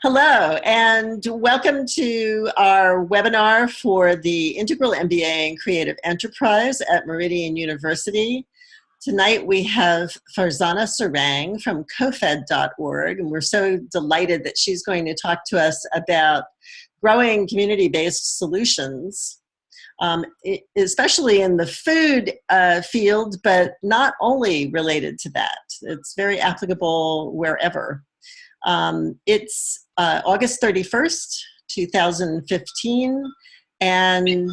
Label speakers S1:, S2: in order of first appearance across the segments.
S1: Hello, and welcome to our webinar for the Integral MBA in Creative Enterprise at Meridian University. Tonight we have Farzana Sarang from CoFed.org, and we're so delighted that she's going to talk to us about growing community-based solutions, especially in the food field, but not only related to that. It's very applicable wherever. It's August 31st, 2015, and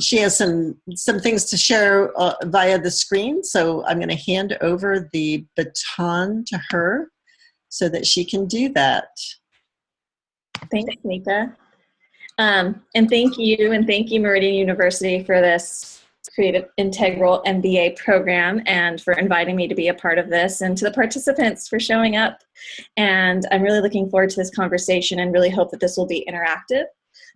S1: she has some things to share via the screen, so I'm going to hand over the baton to her so that she can do that.
S2: Thanks, Nika. And thank you, Meridian University, for this Creative Integral MBA program and for inviting me to be a part of this, and to the participants for showing up. And I'm really looking forward to this conversation and really hope that this will be interactive.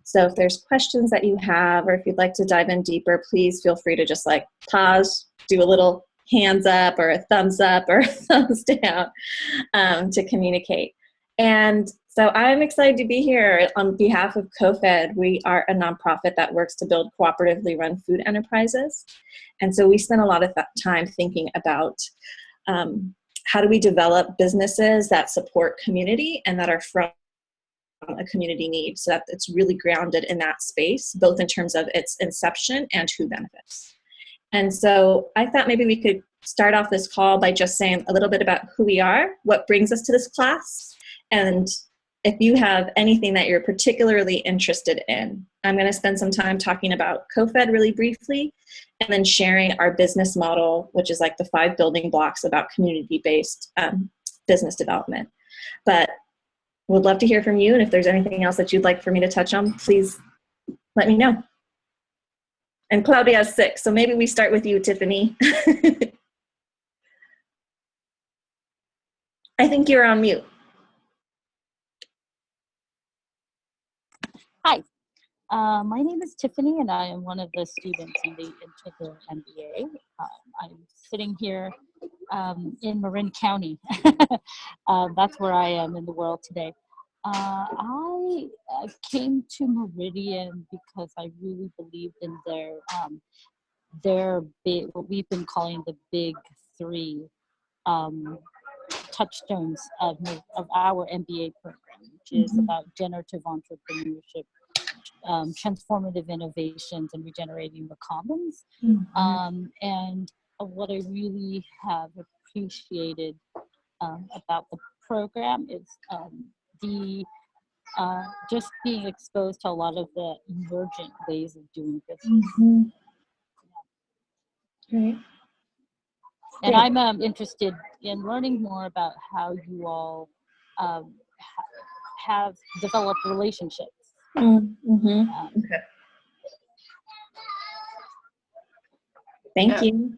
S2: So if there's questions that you have, or if you'd like to dive in deeper, please feel free to just like pause, do a little hands up or a thumbs up or a thumbs down to communicate. And so I'm excited to be here on behalf of CoFed. We are a nonprofit that works to build cooperatively run food enterprises. And so we spend a lot of time thinking about how do we develop businesses that support community and that are from a community need, so that it's really grounded in that space, both in terms of its inception and who benefits. And so I thought maybe we could start off this call by just saying a little bit about who we are, what brings us to this class, and if you have anything that you're particularly interested in. I'm going to spend some time talking about CoFed really briefly, and then sharing our business model, which is like the 5 building blocks about community-based business development. But would love to hear from you, and if there's anything else that you'd like for me to touch on, please let me know. And Claudia's sick, so maybe we start with you, Tiffany. I think you're on mute.
S3: Hi, my name is Tiffany, and I am one of the students in the Integral MBA. I'm sitting here in Marin County. That's where I am in the world today. I came to Meridian because I really believed in their big, what we've been calling the big 3 touchstones of our MBA program, which is about generative entrepreneurship, transformative innovations, and regenerating the commons. And what I really have appreciated about the program is just being exposed to a lot of the emergent ways of doing business.
S2: Great.
S3: And I'm interested in learning more about how you all have developed relationships.
S2: Okay. Thank you.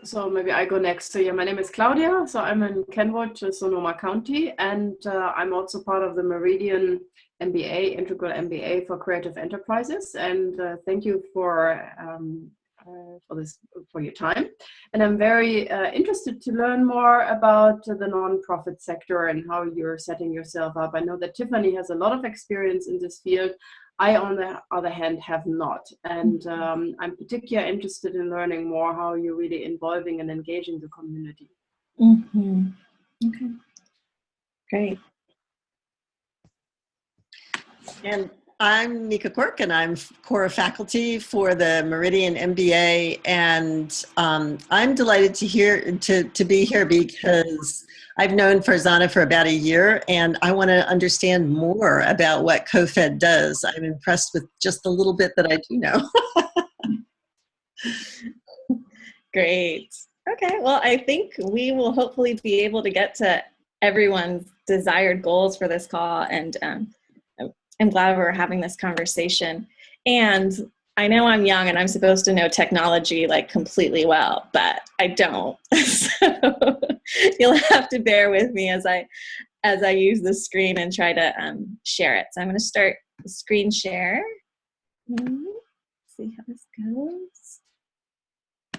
S4: So maybe I go next. So yeah, my name is Claudia. So I'm in Kenwood, Sonoma County, and I'm also part of the Meridian MBA, Integral MBA for Creative Enterprises. And thank you for your time. And I'm very interested to learn more about the nonprofit sector and how you're setting yourself up. I know that Tiffany has a lot of experience in this field. I, on the other hand, have not. And I'm particularly interested in learning more how you're really involving and engaging the community.
S2: Okay, great.
S1: And I'm Nika Quirk, and I'm core faculty for the Meridian MBA, and I'm delighted to be here because I've known Farzana for about a year, and I want to understand more about what CoFed does. I'm impressed with just the little bit that I do know.
S2: Great. Okay, well, I think we will hopefully be able to get to everyone's desired goals for this call, and I'm glad we're having this conversation. And I know I'm young and I'm supposed to know technology like completely well, but I don't. So you'll have to bear with me as I use the screen and try to share it. So I'm going to start the screen share. See how this goes.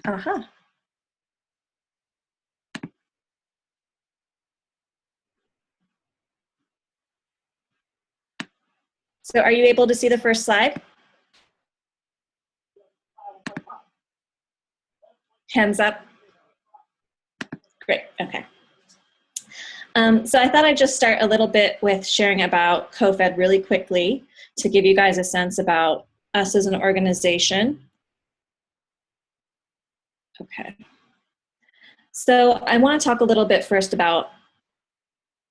S2: Aha. So are you able to see the first slide? Hands up. Great, okay. So I thought I'd just start a little bit with sharing about CoFed really quickly to give you guys a sense about us as an organization. Okay. So I want to talk a little bit first about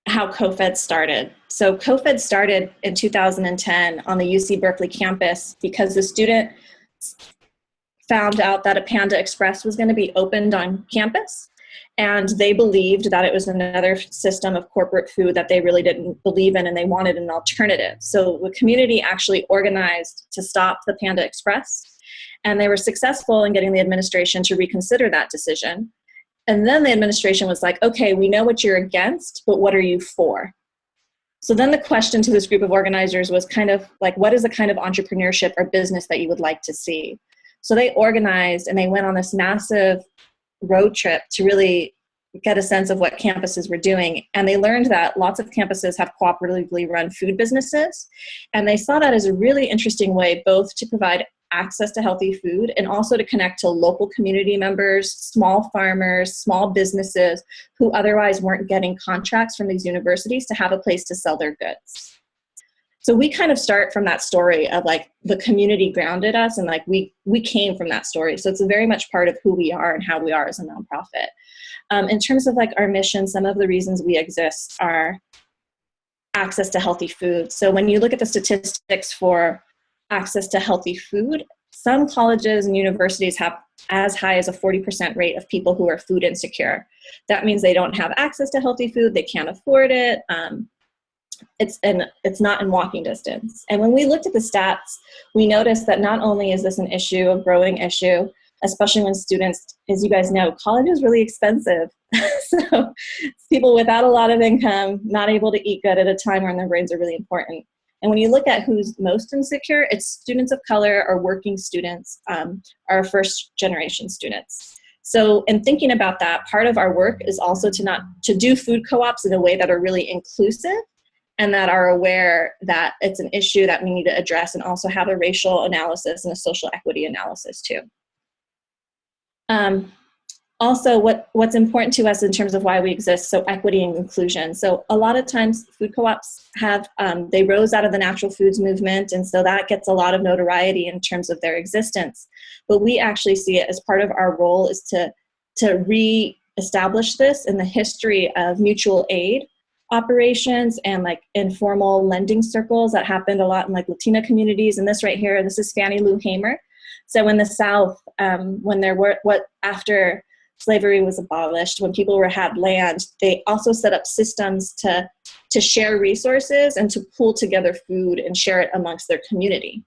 S2: how CoFeds started. So CoFeds started in 2010 on the UC Berkeley campus because the student found out that a Panda Express was going to be opened on campus, and they believed that it was another system of corporate food that they really didn't believe in, and they wanted an alternative. So the community actually organized to stop the Panda Express, and they were successful in getting the administration to reconsider that decision. And then the administration was like, okay, we know what you're against, but what are you for? So then the question to this group of organizers was kind of like, what is the kind of entrepreneurship or business that you would like to see? So they organized and they went on this massive road trip to really get a sense of what campuses were doing. And they learned that lots of campuses have cooperatively run food businesses. And they saw that as a really interesting way, both to provide access to healthy food and also to connect to local community members, small farmers, small businesses who otherwise weren't getting contracts from these universities to have a place to sell their goods. So we kind of start from that story of like the community grounded us, and like we came from that story. So it's a very much part of who we are and how we are as a nonprofit. In terms of like our mission, some of the reasons we exist are access to healthy food. So when you look at the statistics for access to healthy food, some colleges and universities have as high as a 40% rate of people who are food insecure. That means they don't have access to healthy food, they can't afford it. It's not in walking distance. And when we looked at the stats, we noticed that not only is this an issue, a growing issue, especially when students, as you guys know, college is really expensive. So people without a lot of income, not able to eat good at a time when their brains are really important. And when you look at who's most insecure, it's students of color or working students, our first generation students. So in thinking about that, part of our work is also to do food co-ops in a way that are really inclusive and that are aware that it's an issue that we need to address, and also have a racial analysis and a social equity analysis too. Also, what's important to us in terms of why we exist, so equity and inclusion. So a lot of times food co-ops have, they rose out of the natural foods movement, and so that gets a lot of notoriety in terms of their existence. But we actually see it as part of our role is to re-establish this in the history of mutual aid operations and like informal lending circles that happened a lot in like Latina communities. And this right here, this is Fannie Lou Hamer. So in the South, when there were, after slavery was abolished, when people had land, they also set up systems to share resources and to pool together food and share it amongst their community.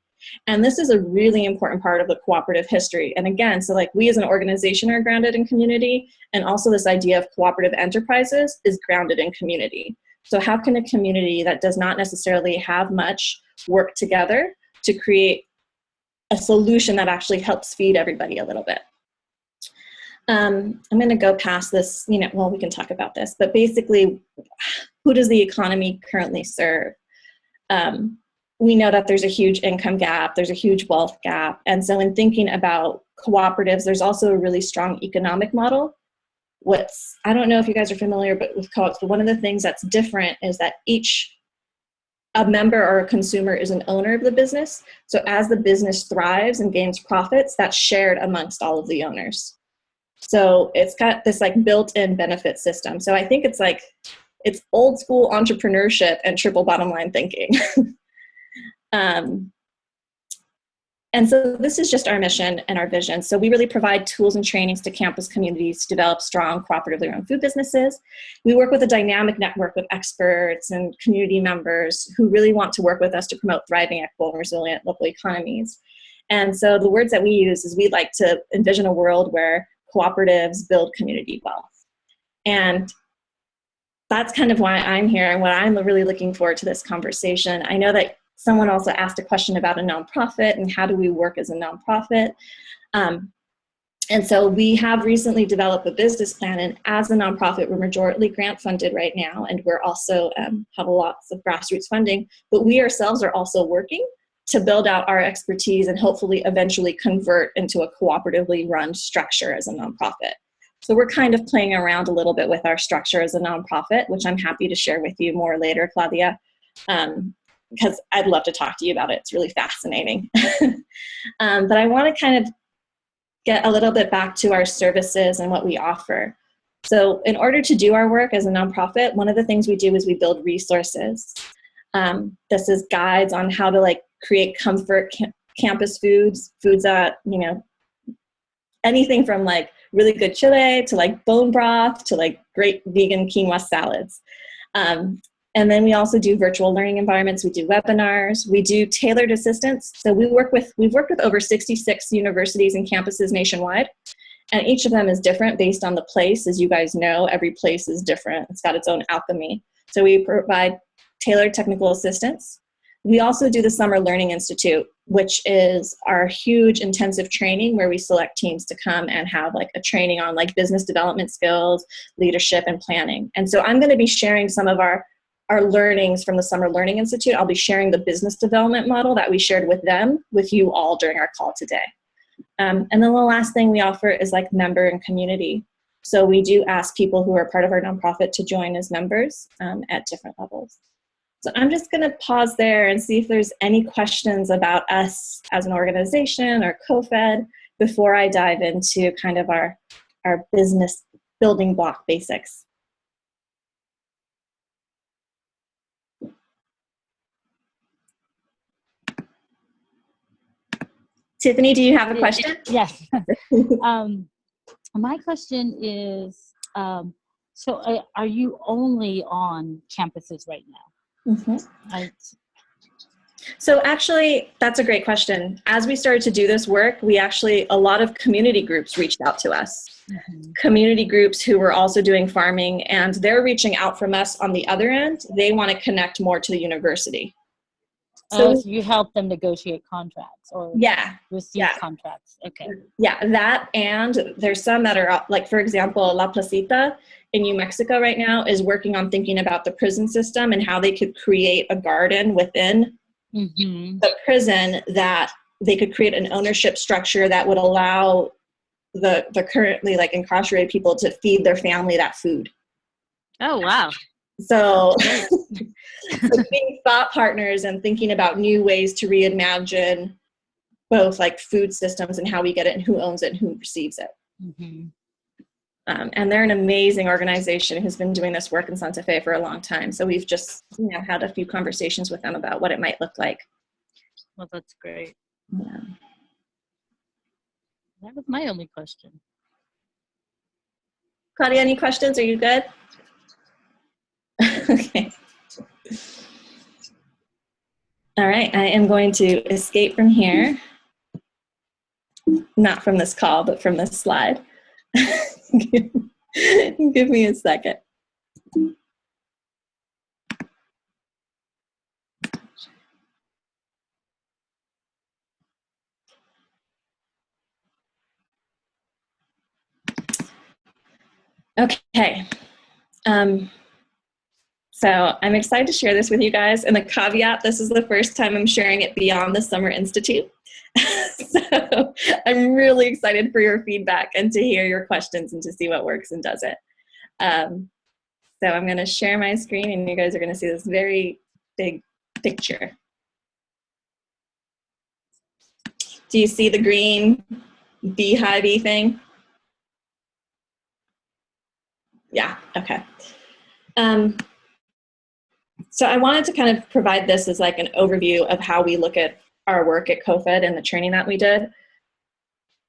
S2: And this is a really important part of the cooperative history. And again, so like we as an organization are grounded in community, and also this idea of cooperative enterprises is grounded in community. So how can a community that does not necessarily have much work together to create a solution that actually helps feed everybody a little bit? I'm going to go past this, well, we can talk about this, but basically, who does the economy currently serve? We know that there's a huge income gap, there's a huge wealth gap. And so in thinking about cooperatives, there's also a really strong economic model. I don't know if you guys are familiar with co-ops, but one of the things that's different is that a member or a consumer is an owner of the business. So as the business thrives and gains profits, that's shared amongst all of the owners. So it's got this like built-in benefit system. So I think it's old school entrepreneurship and triple bottom line thinking. And so this is just our mission and our vision. So we really provide tools and trainings to campus communities to develop strong, cooperatively run food businesses. We work with a dynamic network of experts and community members who really want to work with us to promote thriving, equitable, and resilient local economies. And so the words that we use is we'd like to envision a world where cooperatives build community wealth. And that's kind of why I'm here and what I'm really looking forward to this conversation. I know that someone also asked a question about a nonprofit and how do we work as a nonprofit. And so we have recently developed a business plan, and as a nonprofit, we're majority grant funded right now, and we're also have lots of grassroots funding, but we ourselves are also working to build out our expertise and hopefully eventually convert into a cooperatively run structure as a nonprofit. So we're kind of playing around a little bit with our structure as a nonprofit, which I'm happy to share with you more later, Claudia, because I'd love to talk to you about it. It's really fascinating. But I want to kind of get a little bit back to our services and what we offer. So in order to do our work as a nonprofit, one of the things we do is we build resources. This is guides on how to create comfort campus foods that, anything from really good chile to bone broth to great vegan quinoa salads. And then we also do virtual learning environments. We do webinars. We do tailored assistance. So we've worked with over 66 universities and campuses nationwide. And each of them is different based on the place. As you guys know, every place is different. It's got its own alchemy. So we provide tailored technical assistance. We also do the Summer Learning Institute, which is our huge intensive training where we select teams to come and have a training on business development skills, leadership, and planning. And so I'm going to be sharing some of our learnings from the Summer Learning Institute. I'll be sharing the business development model that we shared with them, with you all during our call today. And then the last thing we offer is member and community. So we do ask people who are part of our nonprofit to join as members at different levels. So I'm just going to pause there and see if there's any questions about us as an organization or CoFed before I dive into kind of our business building block basics. Tiffany, do you have a question?
S3: Yes. My question is, so are you only on campuses right now?
S2: Mm-hmm. So actually, that's a great question. As we started to do this work, a lot of community groups reached out to us. Mm-hmm. Community groups who were also doing farming, and they're reaching out from us on the other end. They want to connect more to the university.
S3: So you help them negotiate contracts or receive contracts. Okay.
S2: Yeah, that, and there's some that are for example, La Placita in New Mexico right now is working on thinking about the prison system and how they could create a garden within the prison that they could create an ownership structure that would allow the currently incarcerated people to feed their family that food.
S3: Oh, wow.
S2: So being thought partners and thinking about new ways to reimagine both food systems and how we get it and who owns it and who receives it. Mm-hmm. And they're an amazing organization who's been doing this work in Santa Fe for a long time. So we've just had a few conversations with them about what it might look like.
S3: Well, that's great.
S2: Yeah.
S3: That was my only question.
S2: Claudia, any questions? Are you good? Okay. All right, I am going to escape from here. Not from this call, but from this slide. Give me a second. Okay. So I'm excited to share this with you guys. And the caveat, this is the first time I'm sharing it beyond the Summer Institute. So I'm really excited for your feedback and to hear your questions and to see what works and doesn't. So I'm going to share my screen and you guys are going to see this very big picture. Do you see the green beehive-y thing? Yeah, okay. So I wanted to kind of provide this as an overview of how we look at our work at CoFed and the training that we did.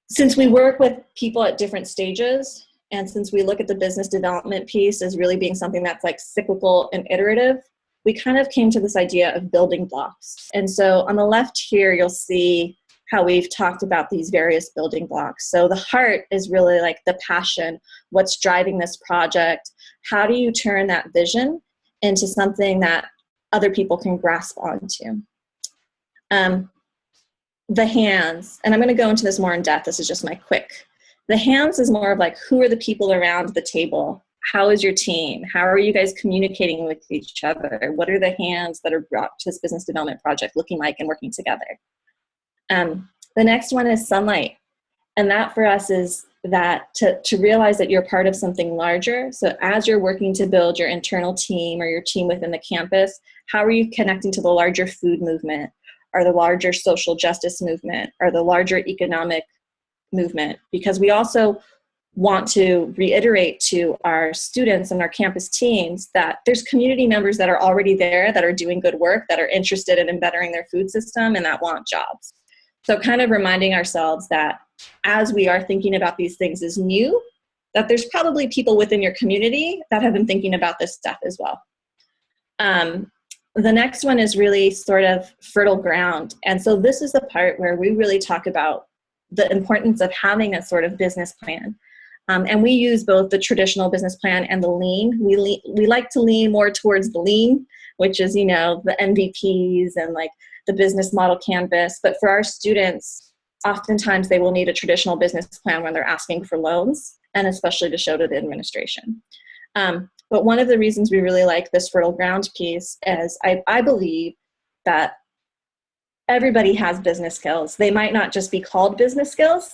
S2: Since we work with people at different stages, and since we look at the business development piece as really being something that's cyclical and iterative, we kind of came to this idea of building blocks. And so on the left here, you'll see how we've talked about these various building blocks. So the heart is really the passion, what's driving this project. How do you turn that vision into something that other people can grasp onto? The hands, and I'm going to go into this more in depth. This is just my quick The hands is more of like, who are the people around the table? How is your team? How are you guys communicating with each other? What are the hands that are brought to this business development project looking like and working together? The next one is sunlight. And that for us is that to realize that you're part of something larger. So as you're working to build your internal team or your team within the campus, how are you connecting to the larger food movement or the larger social justice movement or the larger economic movement? Because we also want to reiterate to our students and our campus teams that there's community members that are already there, that are doing good work, that are interested in bettering their food system and that want jobs. So kind of reminding ourselves that as we are thinking about these things as new, that there's probably people within your community that have been thinking about this stuff as well. The next one is really sort of fertile ground. And so this is the part where we really talk about the importance of having a sort of business plan. And we use both the traditional business plan and the lean. We like to lean more towards the lean, which is, you know, the MVPs and like the business model canvas. But for our students, oftentimes they will need a traditional business plan when they're asking for loans, and especially to show to the administration. But one of the reasons we really like this fertile ground piece is I believe that everybody has business skills. They might not just be called business skills.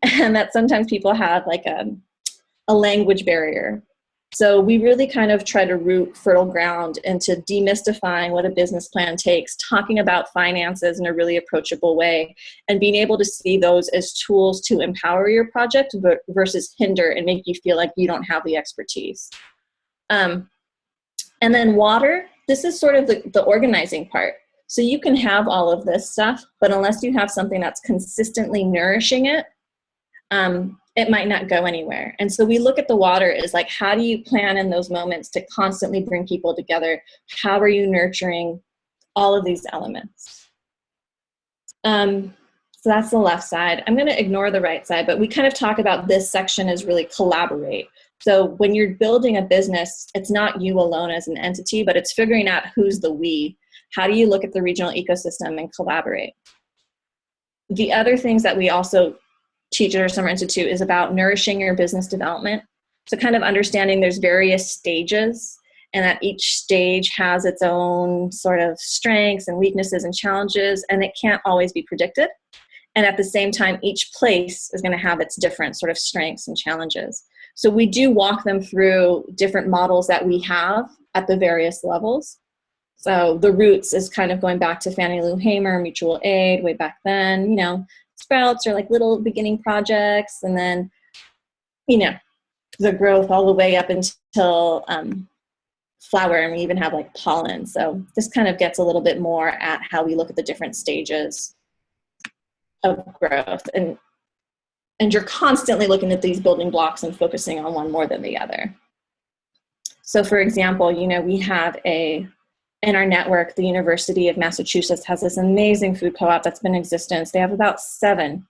S2: And that sometimes people have like a language barrier. So we really kind of try to root fertile ground into demystifying what a business plan takes, talking about finances in a really approachable way, and being able to see those as tools to empower your project versus hinder and make you feel like you don't have the expertise. And then water, this is sort of the organizing part. So you can have all of this stuff, but unless you have something that's consistently nourishing it, it might not go anywhere. And so we look at the water as like, how do you plan in those moments to constantly bring people together? How are you nurturing all of these elements? So that's the left side. I'm going to ignore the right side, but we kind of talk about this section as really collaborate. So when you're building a business, it's not you alone as an entity, but it's figuring out who's the we. How do you look at the regional ecosystem and collaborate? The other things that we also teach at our Summer Institute is about nourishing your business development. So kind of understanding there's various stages and that each stage has its own sort of strengths and weaknesses and challenges, and it can't always be predicted. And at the same time, each place is going to have its different sort of strengths and challenges. So we do walk them through different models that we have at the various levels. So the roots is kind of going back to Fannie Lou Hamer, mutual aid, way back then, you know, sprouts are like little beginning projects, and then, you know, the growth all the way up until flower, and we even have like pollen. So this kind of gets a little bit more at how we look at the different stages of growth. And you're constantly looking at these building blocks and focusing on one more than the other. So for example, you know, we have in our network, the University of Massachusetts has this amazing food co-op that's been in existence. They have about 7.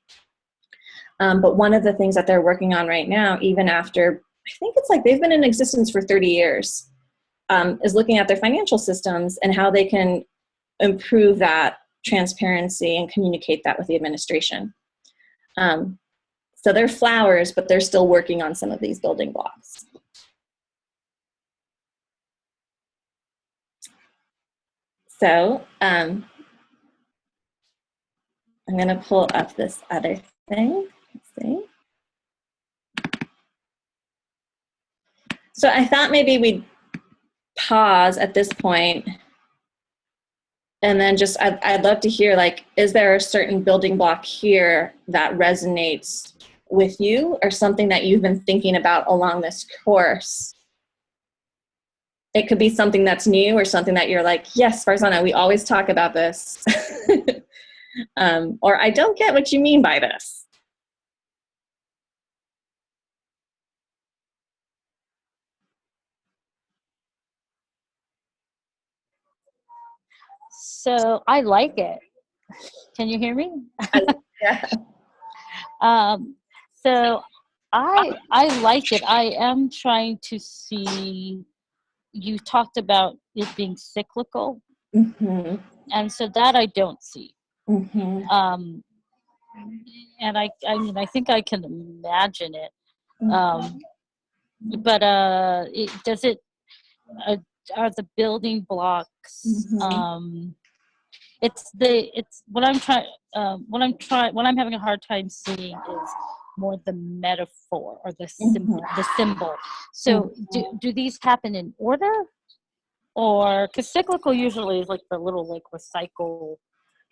S2: But one of the things that they're working on right now, even after, I think it's like they've been in existence for 30 years, is looking at their financial systems and how they can improve that transparency and communicate that with the administration. So they're flowers, but they're still working on some of these building blocks. So I'm going to pull up this other thing. Let's see. So I thought maybe we'd pause at this point and then just, I'd love to hear, like, is there a certain building block here that resonates with you or something that you've been thinking about along this course? It could be something that's new or something that you're like, yes, Farzana, we always talk about this. Or I don't get what you mean by this.
S3: So I like it. Can you hear me?
S2: Yeah.
S3: So I like it. I am trying to see, you talked about it being cyclical.
S2: Mm-hmm.
S3: And so that I don't see.
S2: Mm-hmm.
S3: and I mean, I think I can imagine it. But does it? Are the building blocks? It's what I'm having a hard time seeing is more the metaphor or the symbol. So do these happen in order, or because cyclical usually is like the little like recycle,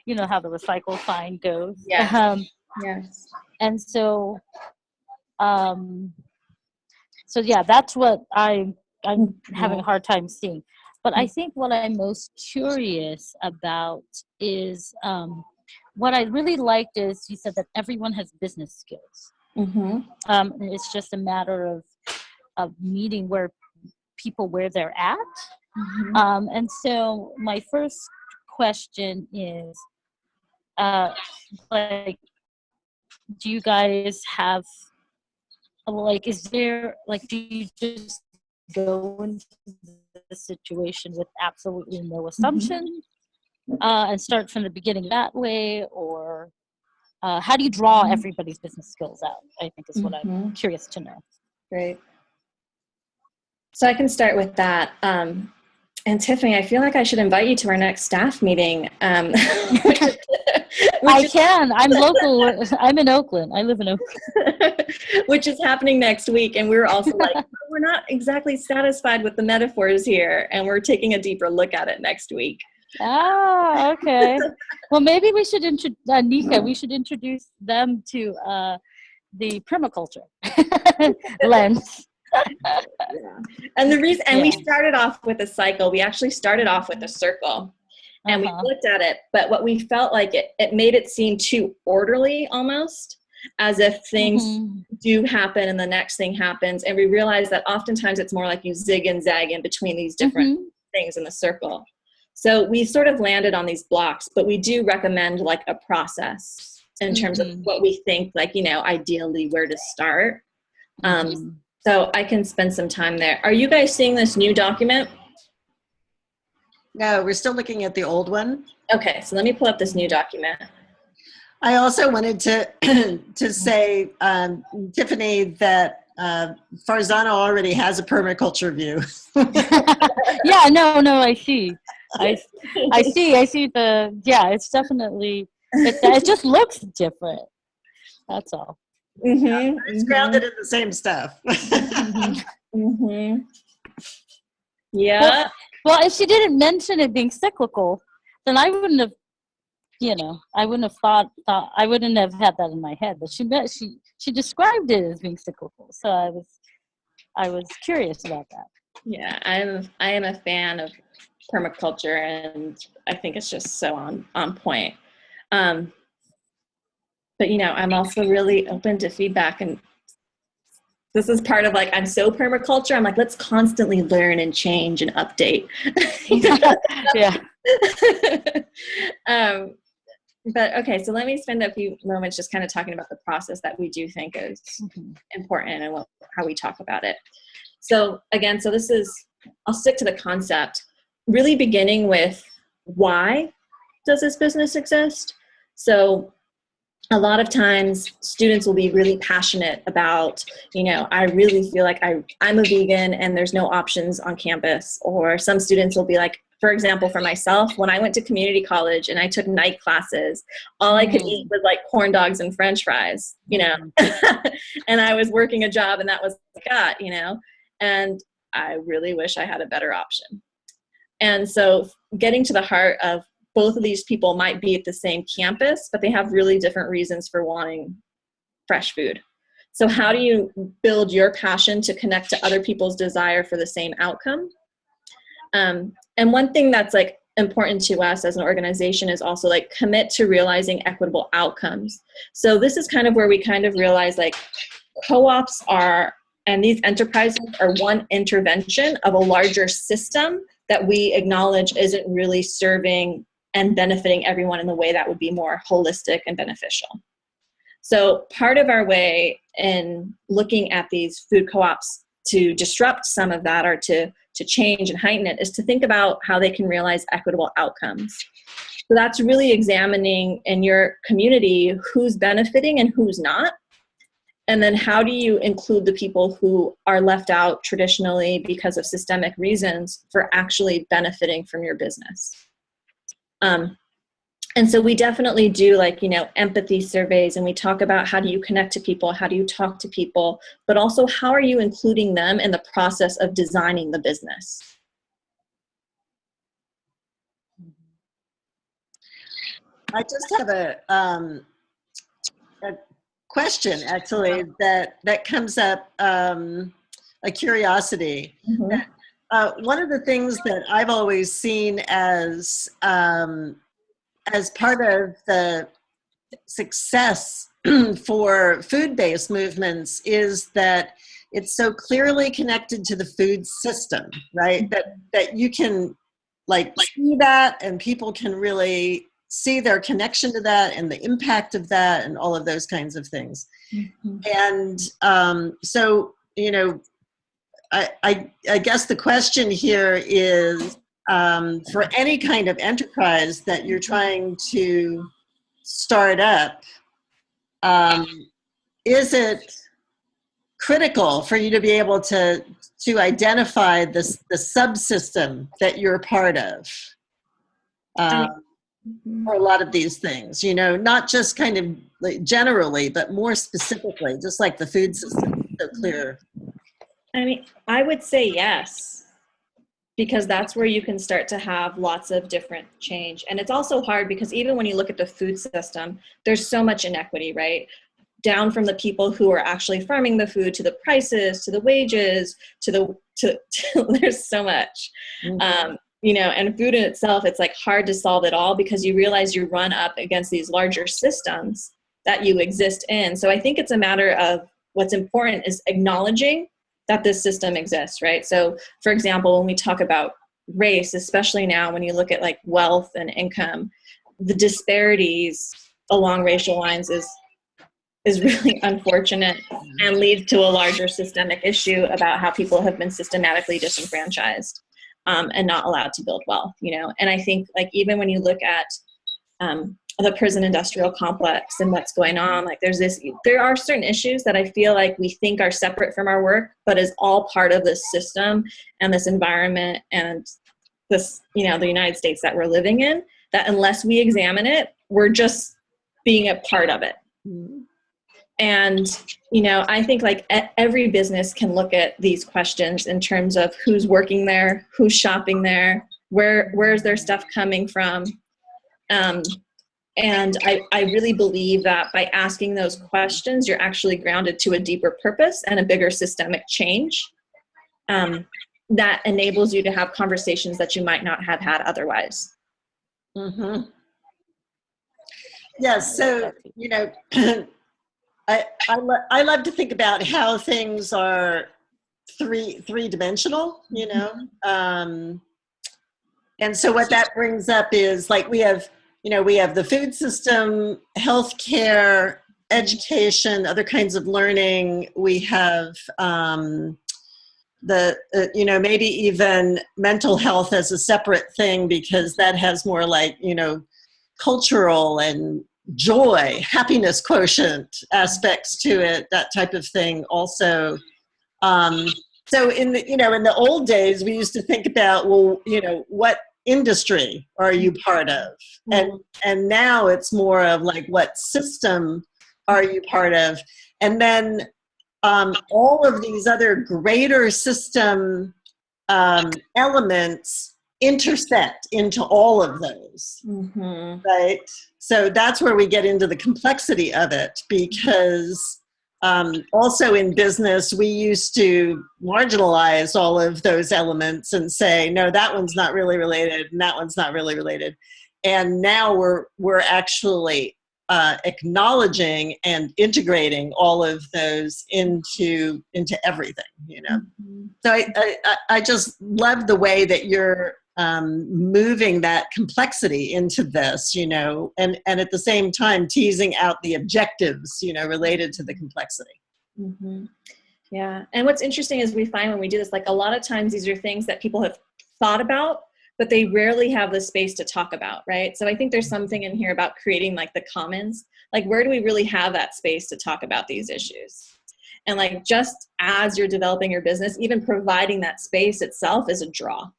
S3: you know how the recycle sign goes.
S2: Yes.
S3: And so so yeah, that's what I'm having a hard time seeing. But I think what I'm most curious about is what I really liked is you said that everyone has business skills. It's just a matter of meeting where they're at. And so my first question is, like, do you guys have, like, is there, like, do you just go into the situation with absolutely no assumptions and start from the beginning that way, or how do you draw everybody's business skills out, I think is what I'm curious to know.
S2: Great. So I can start with that. And Tiffany, I feel like I should invite you to our next staff meeting. I'm local. I'm in Oakland. I live in Oakland. Which is happening next week. And we're also like, we're not exactly satisfied with the metaphors here. And we're taking a deeper look at it next week.
S3: Ah, okay. Well, maybe we should Nika, we should introduce them to the permaculture lens.
S2: And the reason, we started off with a cycle. We actually started off with a circle, and we looked at it. But what we felt like it made it seem too orderly, almost as if things do happen and the next thing happens. And we realized that oftentimes it's more like you zig and zag in between these different things in the circle. So we sort of landed on these blocks, but we do recommend like a process in terms of what we think, like, you know, ideally where to start. So I can spend some time there. Are you guys seeing this new document?
S1: No, we're still looking at the old one.
S2: Okay, so let me pull up this new document.
S1: I also wanted to say, Tiffany, that Farzana already has a permaculture view.
S3: Yeah, no, I see. I see it's definitely, it just looks different. That's all.
S1: It's grounded in the same stuff.
S2: Yeah.
S3: Well, if she didn't mention it being cyclical, then I wouldn't have, I wouldn't have thought I wouldn't have had that in my head. But she described it as being cyclical, so I was curious about that.
S2: Yeah, I am a fan of permaculture, and I think it's just so on point. But, I'm also really open to feedback, and this is part of like, I'm so permaculture. I'm like, let's constantly learn and change and update.
S3: Yeah.
S2: But okay, so let me spend a few moments just kind of talking about the process that we do think is important and how we talk about it. So again, I'll stick to the concept, really beginning with why does this business exist? So a lot of times students will be really passionate about, I really feel like I'm a vegan and there's no options on campus. Or some students will be like, for example, for myself, when I went to community college and I took night classes, all I could eat was like corn dogs and French fries, and I was working a job and that was God, and I really wish I had a better option. And so getting to the heart of both of these people might be at the same campus, but they have really different reasons for wanting fresh food. So how do you build your passion to connect to other people's desire for the same outcome? And one thing that's like important to us as an organization is also like commit to realizing equitable outcomes. So this is kind of where we kind of realize like co-ops and these enterprises are one intervention of a larger system that we acknowledge isn't really serving and benefiting everyone in the way that would be more holistic and beneficial. So part of our way in looking at these food co-ops to disrupt some of that or to change and heighten it is to think about how they can realize equitable outcomes. So that's really examining in your community who's benefiting and who's not. And then how do you include the people who are left out traditionally because of systemic reasons for actually benefiting from your business? And so we definitely do like, empathy surveys, and we talk about how do you connect to people, how do you talk to people, but also how are you including them in the process of designing the business?
S1: I just have a question actually that comes up, a curiosity.
S2: Mm-hmm.
S1: One of the things that I've always seen as part of the success for food-based movements is that it's so clearly connected to the food system, right? That you can like see that, and people can really see their connection to that and the impact of that and all of those kinds of things.
S2: Mm-hmm.
S1: And so, I guess the question here is, for any kind of enterprise that you're trying to start up, is it critical for you to be able to identify the subsystem that you're a part of for a lot of these things, not just kind of like generally, but more specifically, just like the food system is so clear.
S2: I mean, I would say yes, because that's where you can start to have lots of different change. And it's also hard because even when you look at the food system, there's so much inequity, right? Down from the people who are actually farming the food to the prices, to the wages, to there's so much.
S1: Mm-hmm.
S2: And food in itself, it's like hard to solve it all because you realize you run up against these larger systems that you exist in. So I think it's a matter of what's important is acknowledging that this system exists, right? So for example, when we talk about race, especially now when you look at like wealth and income, the disparities along racial lines is really unfortunate and leads to a larger systemic issue about how people have been systematically disenfranchised and not allowed to build wealth, And I think like even when you look at the prison industrial complex and what's going on, like there are certain issues that I feel like we think are separate from our work, but is all part of this system and this environment and this, the United States that we're living in, that unless we examine it, we're just being a part of it.
S1: Mm-hmm.
S2: And, I think like every business can look at these questions in terms of who's working there, who's shopping there, where's their stuff coming from. And I really believe that by asking those questions, you're actually grounded to a deeper purpose and a bigger systemic change that enables you to have conversations that you might not have had otherwise.
S1: Mm-hmm. Yes, so, I love to think about how things are three-dimensional, and so what that brings up is like we have the food system, healthcare, education, other kinds of learning. We have maybe even mental health as a separate thing because that has more like cultural and joy, happiness quotient aspects to it, that type of thing also. So in the old days, we used to think about, well, what industry are you part of? And now it's more of like, what system are you part of? And then all of these other greater system elements intersect into all of those, right? So that's where we get into the complexity of it, because also in business, we used to marginalize all of those elements and say, no, that one's not really related, and that one's not really related. And now we're actually acknowledging and integrating all of those into everything, So I just love the way that you're moving that complexity into this, and at the same time teasing out the objectives, related to the complexity.
S2: Mm-hmm. Yeah. And what's interesting is we find when we do this, like a lot of times these are things that people have thought about, but they rarely have the space to talk about, right? So I think there's something in here about creating like the commons, like where do we really have that space to talk about these issues? And like just as you're developing your business, even providing that space itself is a draw.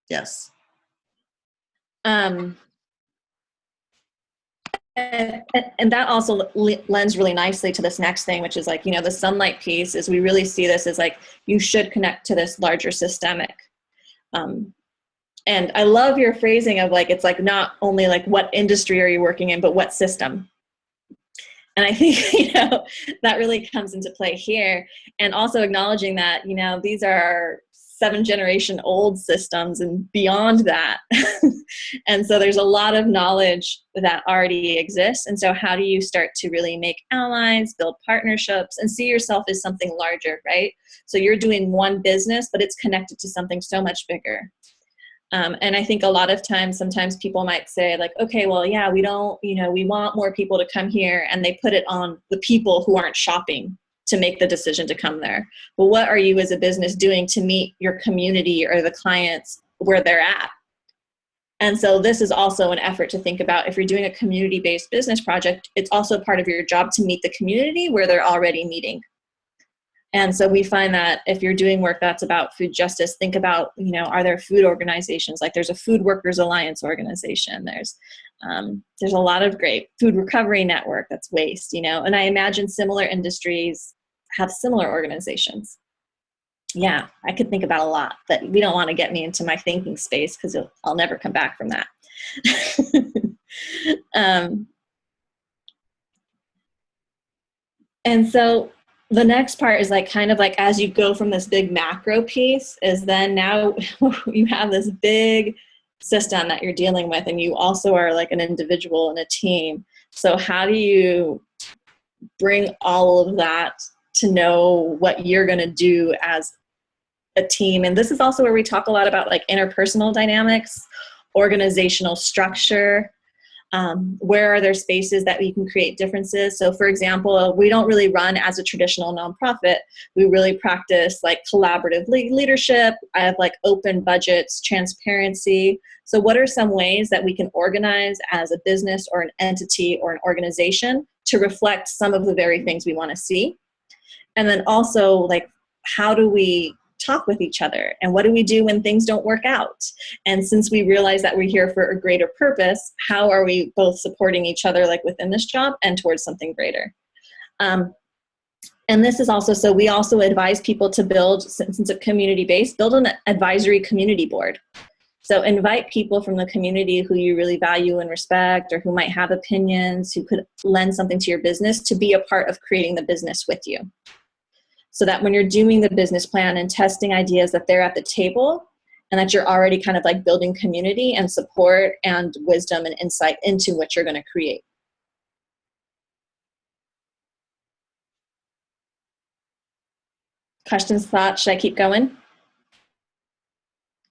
S1: Yes.
S2: And that also lends really nicely to this next thing, which is like, you know, the sunlight piece is we really see this as like, you should connect to this larger systemic. And I love your phrasing of like, it's like not only like what industry are you working in, but what system. And I think, you know, that really comes into play here. And also acknowledging that, you know, these are 7-generation old systems and beyond that. And so there's a lot of knowledge that already exists. And so how do you start to really make allies, build partnerships, and see yourself as something larger, right? So you're doing one business, but it's connected to something so much bigger. And I think a lot of times, sometimes people might say like, okay, well, yeah, we don't, you know, we want more people to come here, and they put it on the people who aren't shopping to make the decision to come there. But what are you as a business doing to meet your community or the clients where they're at? And so this is also an effort to think about if you're doing a community-based business project, it's also part of your job to meet the community where they're already meeting. And so we find that if you're doing work that's about food justice, think about, you know, are there food organizations? Like there's a Food Workers Alliance organization. There's a lot of great food recovery network that's waste, you know, and I imagine similar industries have similar organizations. Yeah, I could think about a lot, but we don't want to get me into my thinking space because I'll never come back from that. And so the next part is like kind of like as you go from this big macro piece is then now you have this big system that you're dealing with, and you also are like an individual and a team. So how do you bring all of that to know what you're going to do as a team? And this is also where we talk a lot about like interpersonal dynamics, organizational structure. Where are there spaces that we can create differences? So for example, we don't really run as a traditional nonprofit. We really practice like collaborative leadership. I have like open budgets, transparency. So what are some ways that we can organize as a business or an entity or an organization to reflect some of the very things we want to see? And then also like, how do we talk with each other, and what do we do when things don't work out? And since we realize that we're here for a greater purpose, how are we both supporting each other like within this job and towards something greater? And this is also, so we also advise people to build, since it's a community-based, build an advisory community board. So invite people from the community who you really value and respect, or who might have opinions, who could lend something to your business, to be a part of creating the business with you. So that when you're doing the business plan and testing ideas, that they're at the table, and that you're already kind of like building community and support and wisdom and insight into what you're going to create. Questions, thoughts? Should I keep going?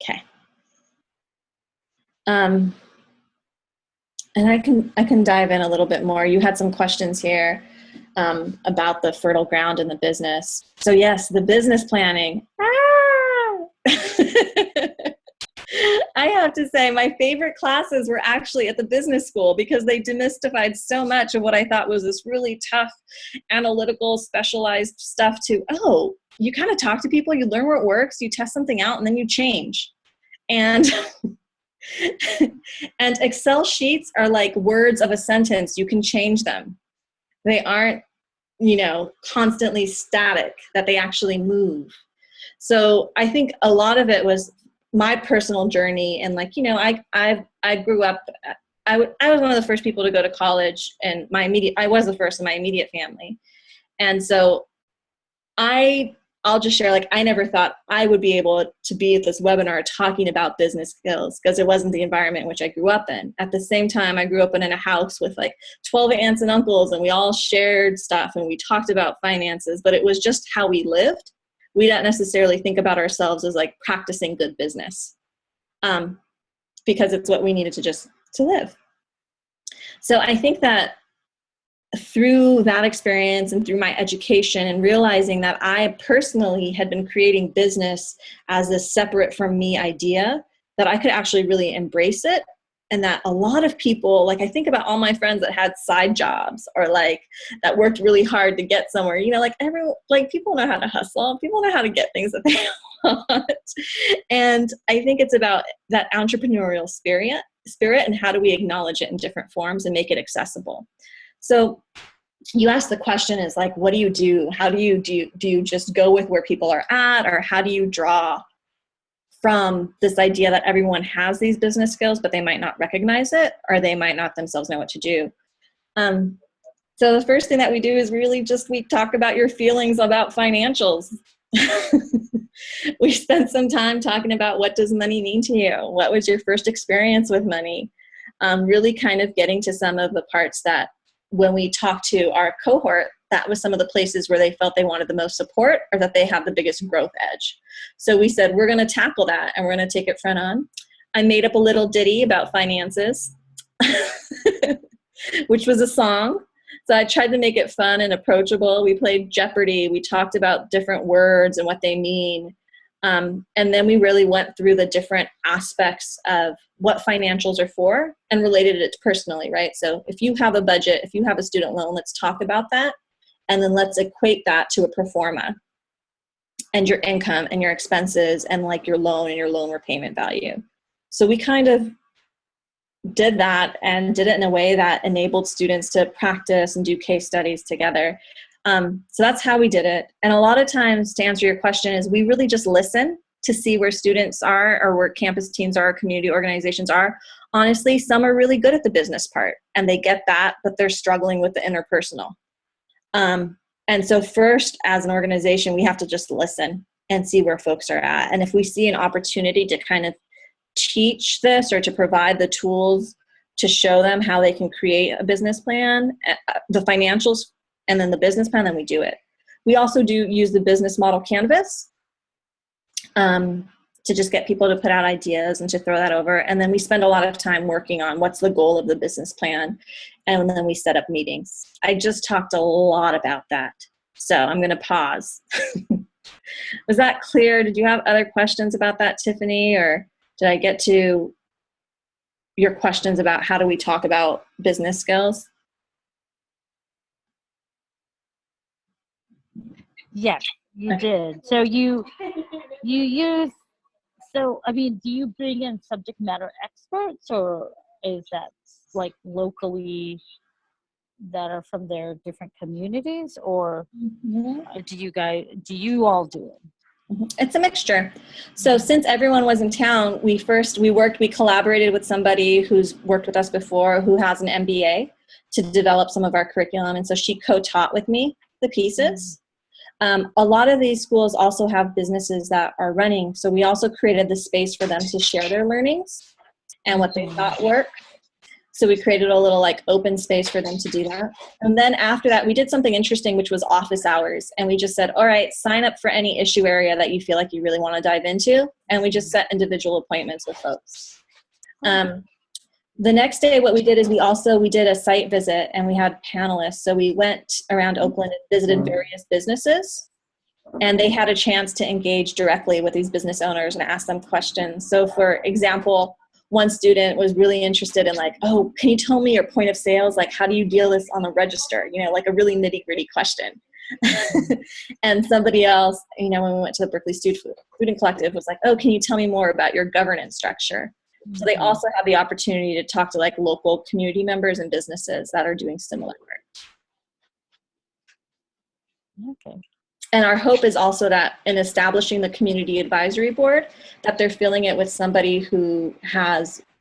S2: Okay. And I can dive in a little bit more. You had some questions here. About the fertile ground in the business. So yes, the business planning. I have to say my favorite classes were actually at the business school, because they demystified so much of what I thought was this really tough, analytical, specialized stuff to, oh, you kind of talk to people, you learn where it works, you test something out, and then you change. And and Excel sheets are like words of a sentence. You can change them. They aren't, you know, constantly static, that they actually move. So I think a lot of it was my personal journey. And like, you know, I grew up, I was one of the first people to go to college, and I was the first in my immediate family. And so I'll just share, like, I never thought I would be able to be at this webinar talking about business skills, because it wasn't the environment in which I grew up in. At the same time, I grew up in a house with like 12 aunts and uncles, and we all shared stuff and we talked about finances, but it was just how we lived. We didn't necessarily think about ourselves as like practicing good business, because it's what we needed to live. So I think that through that experience and through my education and realizing that I personally had been creating business as a separate from me idea, that I could actually really embrace it. And that a lot of people, like I think about all my friends that had side jobs or like that worked really hard to get somewhere, you know, like people know how to hustle, people know how to get things that they want. And I think it's about that entrepreneurial spirit and how do we acknowledge it in different forms and make it accessible. So you asked the question is like, what do you do? How do you just go with where people are at, or how do you draw from this idea that everyone has these business skills, but they might not recognize it, or they might not themselves know what to do? So the first thing that we do is really just, we talk about your feelings about financials. We spent some time talking about, what does money mean to you? What was your first experience with money? Really kind of getting to some of the parts that when we talked to our cohort, that was some of the places where they felt they wanted the most support or that they have the biggest growth edge. So we said, we're going to tackle that and we're going to take it front on. I made up a little ditty about finances, which was a song. So I tried to make it fun and approachable. We played Jeopardy. We talked about different words and what they mean. And then we really went through the different aspects of what financials are for and related it personally, right? So if you have a budget, if you have a student loan, let's talk about that. And then let's equate that to a pro forma and your income and your expenses and like your loan and your loan repayment value. So we kind of did that and did it in a way that enabled students to practice and do case studies together. So that's how we did it. And a lot of times, to answer your question, is we really just listen to see where students are or where campus teams are, community organizations are. Honestly, some are really good at the business part and they get that, but they're struggling with the interpersonal. And so first, as an organization, we have to just listen and see where folks are at. And if we see an opportunity to kind of teach this or to provide the tools to show them how they can create a business plan, the financials, and then the business plan, then we do it. We also do use the business model canvas to just get people to put out ideas and to throw that over. And then we spend a lot of time working on what's the goal of the business plan. And then we set up meetings. I just talked a lot about that. So I'm going to pause. Was that clear? Did you have other questions about that, Tiffany? Or did I get to your questions about how do we talk about business skills?
S3: Yes, you did. So you use, so I mean, do you bring in subject matter experts, or is that like locally that are from their different communities, or do you all do it?
S2: It's a mixture. So since everyone was in town, we collaborated with somebody who's worked with us before who has an MBA to develop some of our curriculum. And so she co-taught with me the pieces. A lot of these schools also have businesses that are running. So we also created the space for them to share their learnings and what they thought worked. So we created a little like open space for them to do that. And then after that, we did something interesting, which was office hours. And we just said, all right, sign up for any issue area that you feel like you really want to dive into. And we just set individual appointments with folks. The next day, what we did is we did a site visit and we had panelists. So we went around Oakland and visited various businesses, and they had a chance to engage directly with these business owners and ask them questions. So for example, one student was really interested in like, oh, can you tell me your point of sales? Like, how do you deal this on the register? You know, like a really nitty gritty question. And somebody else, you know, when we went to the Berkeley Student Collective was like, oh, can you tell me more about your governance structure? So they also have the opportunity to talk to like local community members and businesses that are doing similar work.
S3: Okay.
S2: And our hope is also that in establishing the community advisory board, that they're filling it with somebody who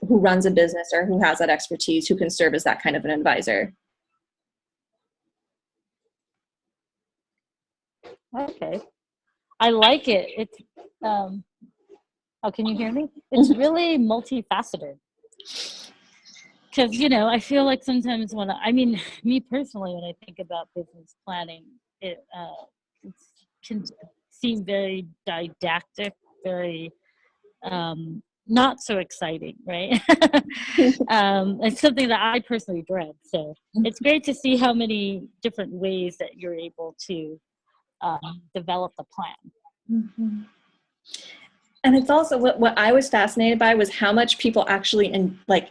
S2: runs a business or who has that expertise, who can serve as that kind of an advisor.
S3: Okay. I like it. It's, oh, can you hear me? It's really multifaceted. Because, you know, I feel like sometimes me personally, when I think about business planning, it can seem very didactic, very not so exciting, right? It's something that I personally dread. So it's great to see how many different ways that you're able to develop the plan.
S2: Mm-hmm. And it's also what I was fascinated by was how much people actually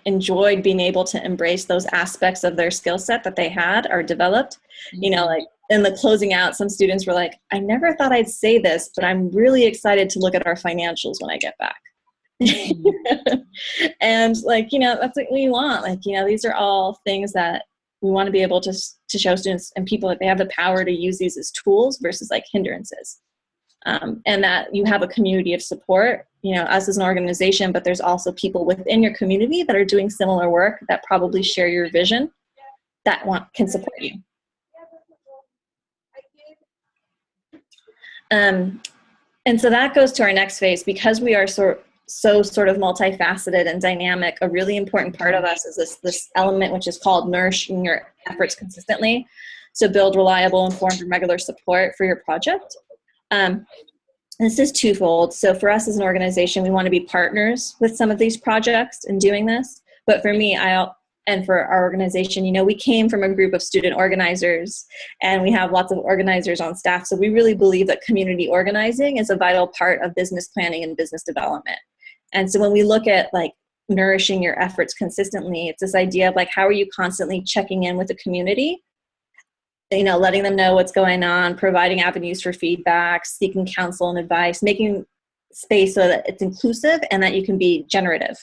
S2: enjoyed being able to embrace those aspects of their skill set that they had or developed. Mm-hmm. You know, like in the closing out, some students were like, I never thought I'd say this, but I'm really excited to look at our financials when I get back. Mm-hmm. And like, you know, that's what we want. Like, you know, these are all things that we want to be able to show students and people that they have the power to use these as tools versus like hindrances. And that you have a community of support, you know, us as an organization, but there's also people within your community that are doing similar work that probably share your vision that can support you. And so that goes to our next phase. Because we are so sort of multifaceted and dynamic, a really important part of us is this element which is called nourishing your efforts consistently. So build reliable, informed, and regular support for your project. This is twofold. So for us as an organization, we want to be partners with some of these projects in doing this. But for me, and for our organization, you know, we came from a group of student organizers and we have lots of organizers on staff. So we really believe that community organizing is a vital part of business planning and business development. And so when we look at like nourishing your efforts consistently, it's this idea of like, how are you constantly checking in with the community? You know, letting them know what's going on, providing avenues for feedback, seeking counsel and advice, making space so that it's inclusive and that you can be generative.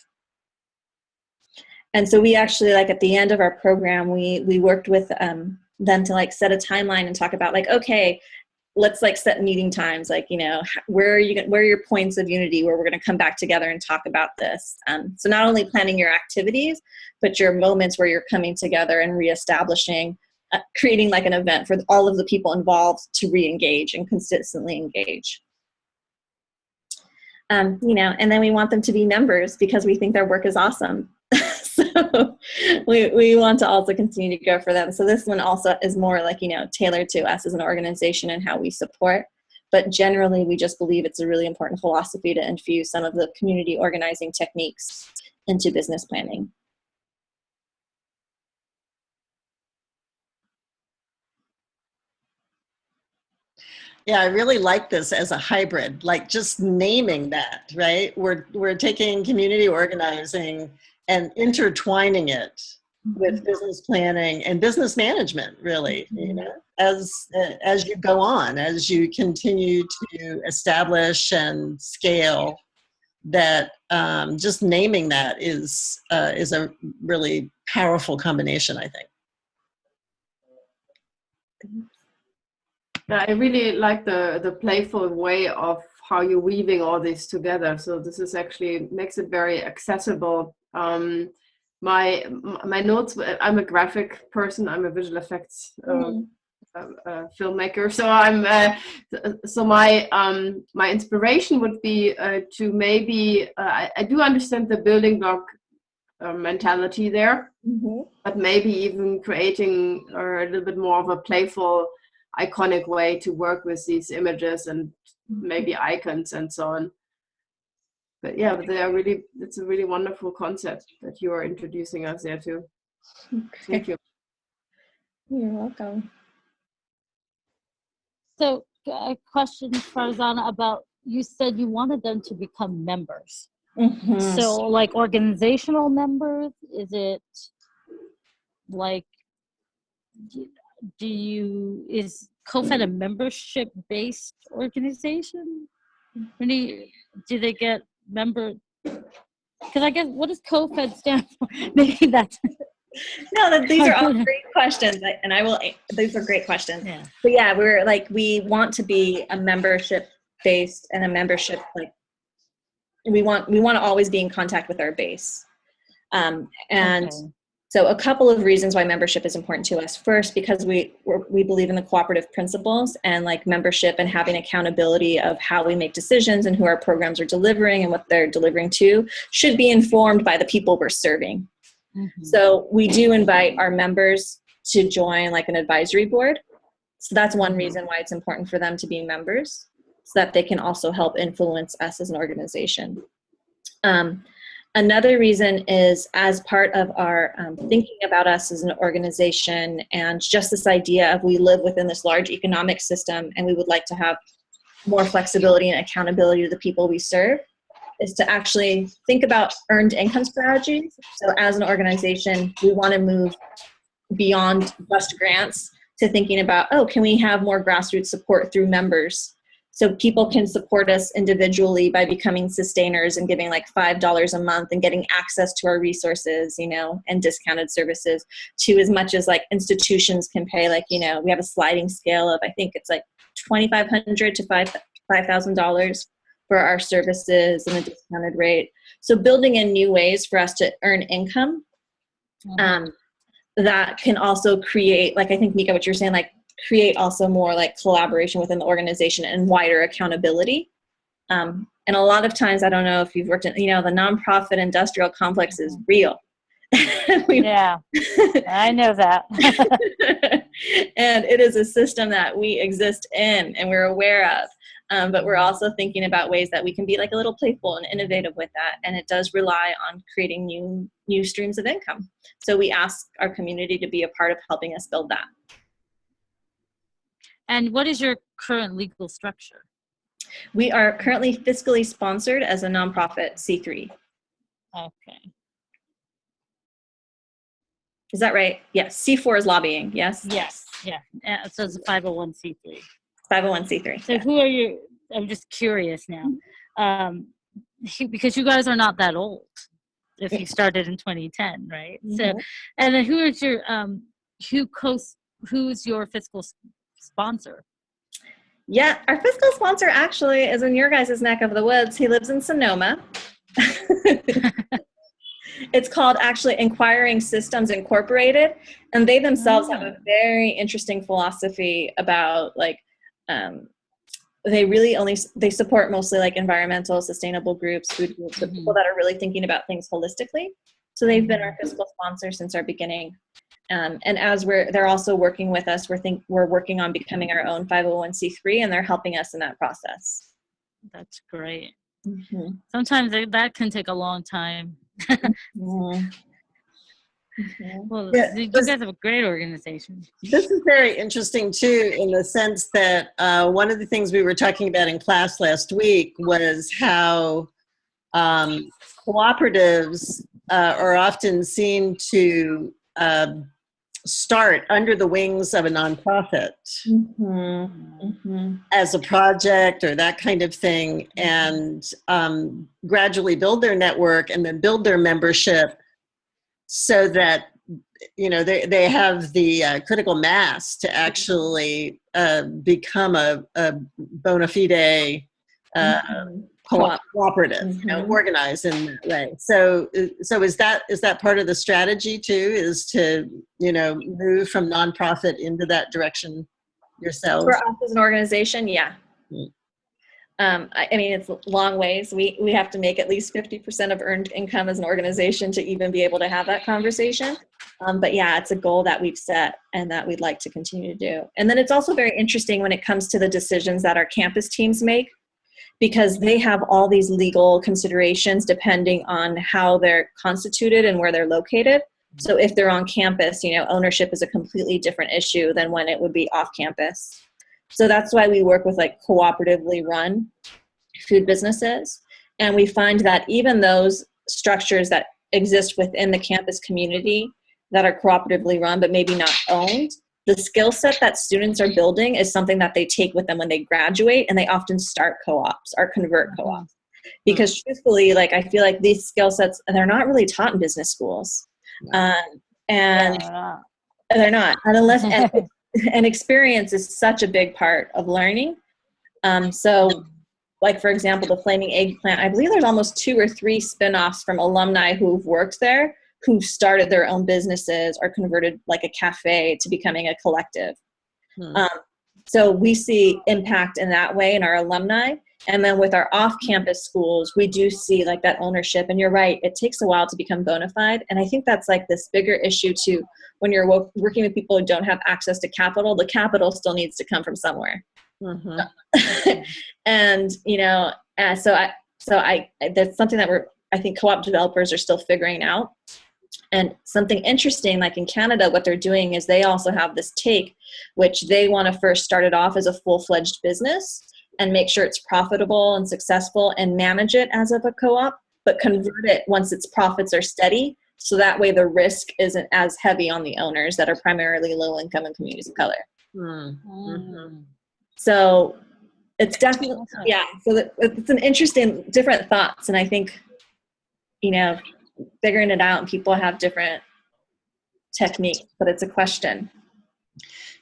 S2: And so we actually, like at the end of our program, we worked with them to like set a timeline and talk about like, okay, let's like set meeting times, like, you know, where are your points of unity where we're going to come back together and talk about this. So not only planning your activities, but your moments where you're coming together and reestablishing, creating like an event for all of the people involved to re-engage and consistently engage. You know, and then we want them to be members because we think their work is awesome. So we want to also continue to go for them. So this one also is more like, you know, tailored to us as an organization and how we support. But generally, we just believe it's a really important philosophy to infuse some of the community organizing techniques into business planning.
S1: Yeah, I really like this as a hybrid, like just naming that, right? We're taking community organizing and intertwining it with business planning and business management, really, you know, as you go on, as you continue to establish and scale that, just naming that is a really powerful combination, I think.
S4: Yeah, I really like the playful way of how you're weaving all this together. So this is actually makes it very accessible. My notes, I'm a graphic person, I'm a visual effects filmmaker. So my inspiration would be to maybe, I do understand the building block mentality there, but maybe even creating a little bit more of a playful, iconic way to work with these images and maybe icons and so on. But yeah, but it's a really wonderful concept that you are introducing us there too. Thank you.
S2: You're welcome.
S3: So a question, Farzana, about, you said you wanted them to become members. So like organizational members, is it like, is CoFed a membership-based organization? Do they get member? Because I guess, what does CoFed stand for? Maybe that's...
S2: No, these are all great questions, and these are great questions. Yeah. But yeah, we want to be a membership-based and a membership, like, we want to always be in contact with our base. So a couple of reasons why membership is important to us. First, because we believe in the cooperative principles and like membership and having accountability of how we make decisions and who our programs are delivering and what they're delivering to should be informed by the people we're serving. So we do invite our members to join like an advisory board. So that's one reason why it's important for them to be members, so that they can also help influence us as an organization. Another reason is as part of our thinking about us as an organization, and just this idea of we live within this large economic system and we would like to have more flexibility and accountability to the people we serve, is to actually think about earned income strategies. So as an organization, we want to move beyond just grants to thinking about, oh, can we have more grassroots support through members? So people can support us individually by becoming sustainers and giving like $5 a month and getting access to our resources, you know, and discounted services, to as much as like institutions can pay. Like, you know, we have a sliding scale of, I think it's like $2,500 to $5,000 for our services and a discounted rate. So building in new ways for us to earn income, that can also create, like I think, Nika, what you're saying, like create also more like collaboration within the organization and wider accountability. And a lot of times, I don't know if you've worked in, you know, the nonprofit industrial complex is real.
S3: Yeah, I know that.
S2: And it is a system that we exist in and we're aware of. But we're also thinking about ways that we can be like a little playful and innovative with that. And it does rely on creating new streams of income. So we ask our community to be a part of helping us build that.
S3: And what is your current legal structure?
S2: We are currently fiscally sponsored as a nonprofit C3.
S3: Okay.
S2: Is that right? Yes. C4 is lobbying. Yes.
S3: Yes. Yeah. So it's a 501c3.
S2: 501c3.
S3: So who are you? I'm just curious now, because you guys are not that old. If you started in 2010, right? Mm-hmm. So, and then who is your who's your fiscal sponsor?
S2: Yeah, our fiscal sponsor actually is in your guys' neck of the woods. He lives in Sonoma. It's called actually Inquiring Systems Incorporated, and they themselves have a very interesting philosophy about like they support mostly like environmental, sustainable groups, food groups, so people that are really thinking about things holistically. So they've been our fiscal sponsor since our beginning. And as they're also working with us, we're working on becoming our own 501c3, and they're helping us in that process.
S3: That's great.
S2: Mm-hmm.
S3: Sometimes that can take a long time.
S2: Mm-hmm.
S3: Well, yeah, you guys have a great organization.
S1: This is very interesting too, in the sense that one of the things we were talking about in class last week was how cooperatives are often seen to start under the wings of a nonprofit as a project or that kind of thing, and gradually build their network and then build their membership so that, you know, they have the critical mass to actually become a bona fide cooperative, you know, organized in that way. So is that part of the strategy too? Is to, you know, move from nonprofit into that direction yourselves?
S2: For us as an organization, yeah. I mean, it's long ways. We have to make at least 50% of earned income as an organization to even be able to have that conversation. But yeah, it's a goal that we've set and that we'd like to continue to do. And then it's also very interesting when it comes to the decisions that our campus teams make, because they have all these legal considerations depending on how they're constituted and where they're located. So if they're on campus, you know, ownership is a completely different issue than when it would be off campus. So that's why we work with like cooperatively run food businesses. And we find that even those structures that exist within the campus community that are cooperatively run but maybe not owned, the skill set that students are building is something that they take with them when they graduate, and they often start co-ops or convert co-ops. Because truthfully, like I feel like these skill sets, they're not really taught in business schools. And they're not. And unless and experience is such a big part of learning. So like, for example, the Flaming Eggplant, I believe there's almost 2 or 3 spinoffs from alumni who've worked there, who started their own businesses or converted like a cafe to becoming a collective. So we see impact in that way in our alumni. And then with our off-campus schools, we do see like that ownership. And you're right, it takes a while to become bona fide. And I think that's like this bigger issue too. When you're working with people who don't have access to capital, the capital still needs to come from somewhere. And, you know, so that's something that we're I think co-op developers are still figuring out. And something interesting, like in Canada, what they're doing is they also have this take, which they want to first start it off as a full-fledged business and make sure it's profitable and successful and manage it as of a co-op, but convert it once its profits are steady. So that way the risk isn't as heavy on the owners that are primarily low income and communities of color.
S1: Mm-hmm.
S2: So it's definitely, yeah, so it's an interesting, different thoughts. And I think, figuring it out, and people have different techniques, but it's a question.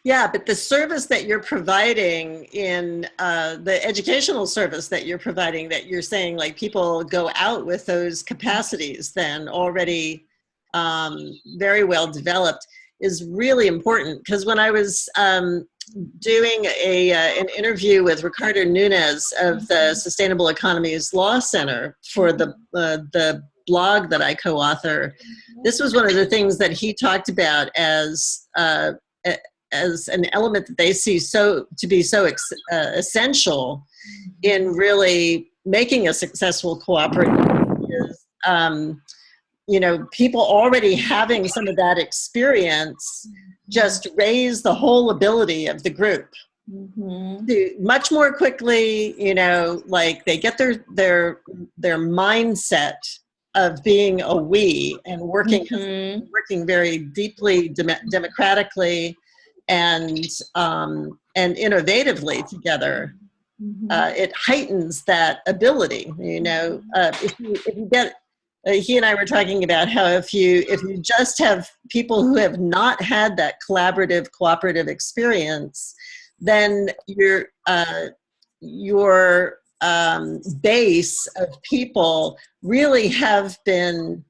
S1: Yeah, but the service that you're providing in the educational service that you're providing, that you're saying like people go out with those capacities then already very well developed, is really important. Because when I was doing an interview with Ricardo Nunes of the Sustainable Economies Law Center for the blog that I co-author, this was one of the things that he talked about as an element that they see to be so essential in really making a successful cooperative is, people already having some of that experience just raise the whole ability of the group to much more quickly, like they get their mindset of being a we and working very deeply democratically and innovatively together. It heightens that ability. If you get, he and I were talking about how if you just have people who have not had that collaborative, cooperative experience, then your base of people really have been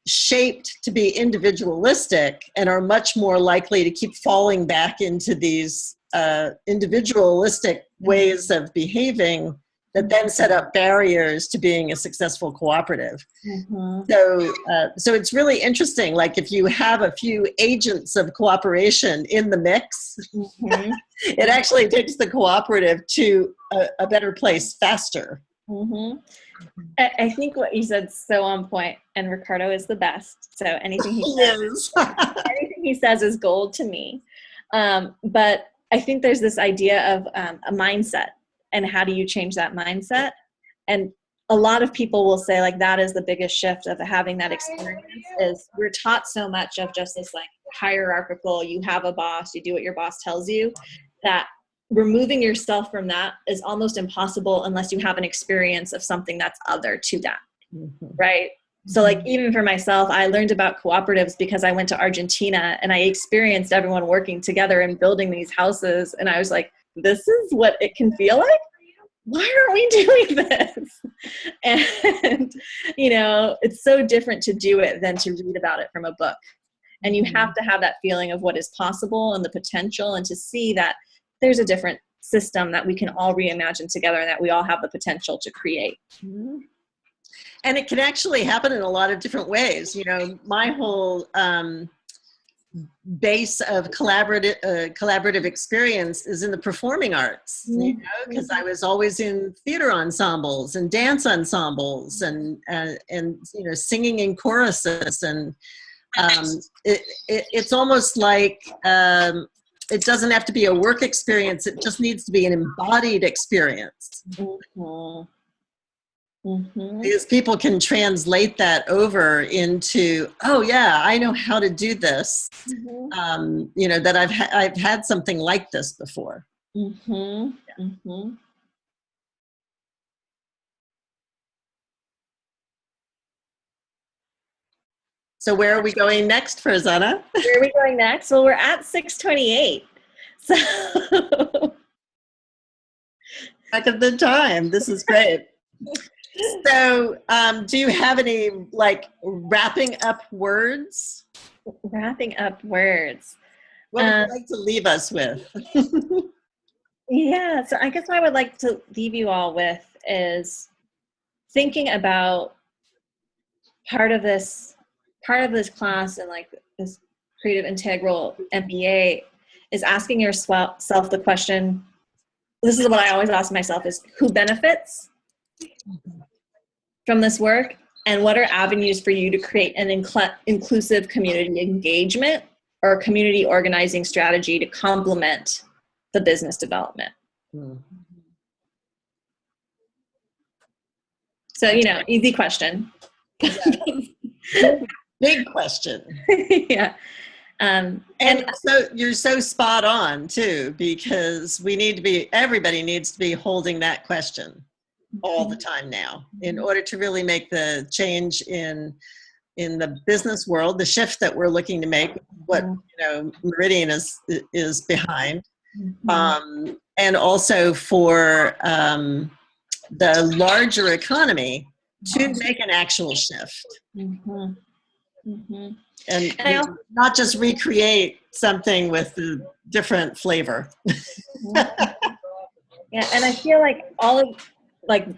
S1: shaped to be individualistic and are much more likely to keep falling back into these individualistic ways of behaving that then set up barriers to being a successful cooperative. So it's really interesting, like if you have a few agents of cooperation in the mix, it actually takes the cooperative to a better place faster.
S2: I think what you said is so on point, and Ricardo is the best. So anything he says is gold to me. But I think there's this idea of a mindset, and how do you change that mindset? And a lot of people will say like that is the biggest shift of having that experience, is we're taught so much of just this like hierarchical, you have a boss, you do what your boss tells you, that removing yourself from that is almost impossible unless you have an experience of something that's other to that, right? So like even for myself, I learned about cooperatives because I went to Argentina and I experienced everyone working together and building these houses. And I was like, this is what it can feel like? Why aren't we doing this? And, it's so different to do it than to read about it from a book. And you have to have that feeling of what is possible and the potential, and to see that there's a different system that we can all reimagine together and that we all have the potential to create.
S1: And it can actually happen in a lot of different ways. My whole base of collaborative experience is in the performing arts, because I was always in theater ensembles and dance ensembles and singing in choruses. And it's almost like it doesn't have to be a work experience. It just needs to be an embodied experience. Because people can translate that over into, oh yeah, I know how to do this. That I've had something like this before. So where are we going next, Farzana?
S2: Where are we going next? Well, we're at 6:28. So
S1: back at the time. This is great. So do you have any like wrapping up words?
S2: Wrapping up words.
S1: What would you like to leave us with?
S2: Yeah, so I guess what I would like to leave you all with is thinking about part of this class and like this creative integral MBA is asking yourself the question, this is what I always ask myself, is who benefits from this work? And what are avenues for you to create an inclusive community engagement or community organizing strategy to complement the business development? So, easy question.
S1: Big question.
S2: Yeah.
S1: And so you're so spot on too, because everybody needs to be holding that question all the time now in order to really make the change in the business world, the shift that we're looking to make, what Meridian is behind, and also for the larger economy to make an actual shift. And not just recreate something with a different flavor.
S2: Yeah, and I feel like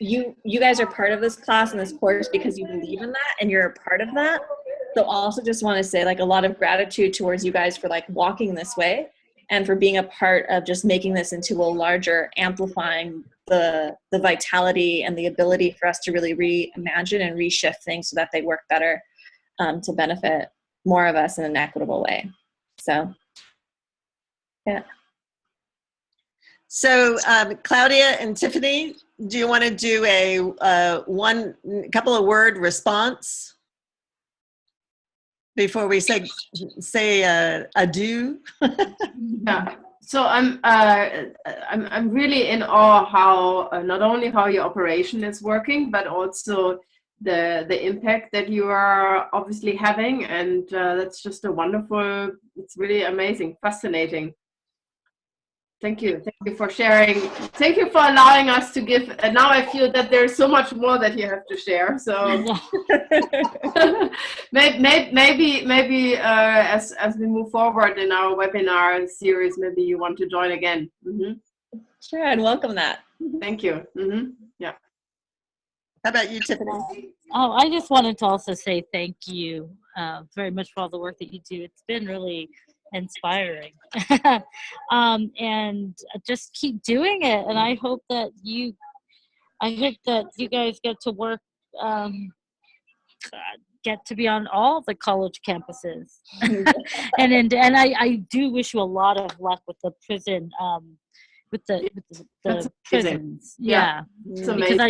S2: you guys are part of this class and this course because you believe in that and you're a part of that. So also just want to say a lot of gratitude towards you guys for walking this way and for being a part of just making this into a larger, amplifying the vitality and the ability for us to really reimagine and reshift things so that they work better to benefit more of us in an equitable way. So, yeah.
S1: So, Claudia and Tiffany, do you want to do a couple of word response before we say adieu?
S4: Yeah. So I'm really in awe how not only how your operation is working, but also the impact that you are obviously having, and that's just it's really amazing, fascinating. Thank you for sharing. Thank you for allowing us to give. And now I feel that there's so much more that you have to share. So maybe as we move forward in our webinar series, maybe you want to join again.
S2: Sure, I'd welcome that.
S4: Thank you. Yeah.
S1: How about you, Tiffany?
S3: Oh, I just wanted to also say thank you very much for all the work that you do. It's been really inspiring. And just keep doing it. And I hope that you guys get to work, get to be on all the college campuses. and I do wish you a lot of luck with the prison, with the prisons. Yeah. Because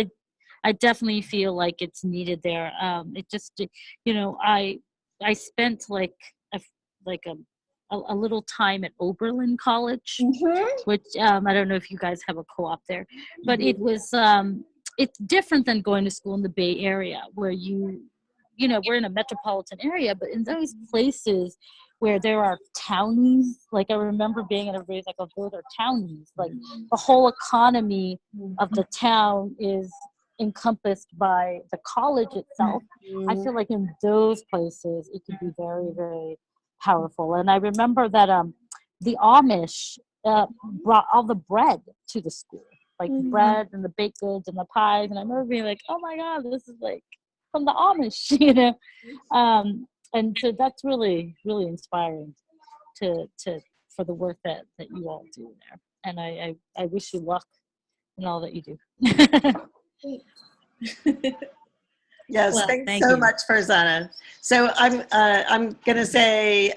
S3: I definitely feel like it's needed there. It just, I spent a little time at Oberlin College, which I don't know if you guys have a co-op there, but it was it's different than going to school in the Bay Area, where we're in a metropolitan area, but in those places where there are townies, I remember being in a place those are townies, the whole economy of the town is encompassed by the college itself. I feel like in those places it could be very, very powerful. And I remember that the Amish brought all the bread to the school, bread and the baked goods and the pies. And I remember being oh my God, this is from the Amish, and so that's really, really inspiring for the work that you all do there. And I wish you luck in all that you do.
S1: Yes,
S2: well,
S1: thanks so much, Farzana. So I'm going to say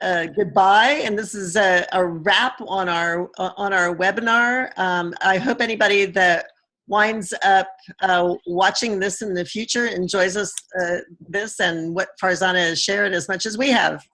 S1: goodbye, and this is a wrap on our webinar. I hope anybody that winds up watching this in the future enjoys this and what Farzana has shared as much as we have.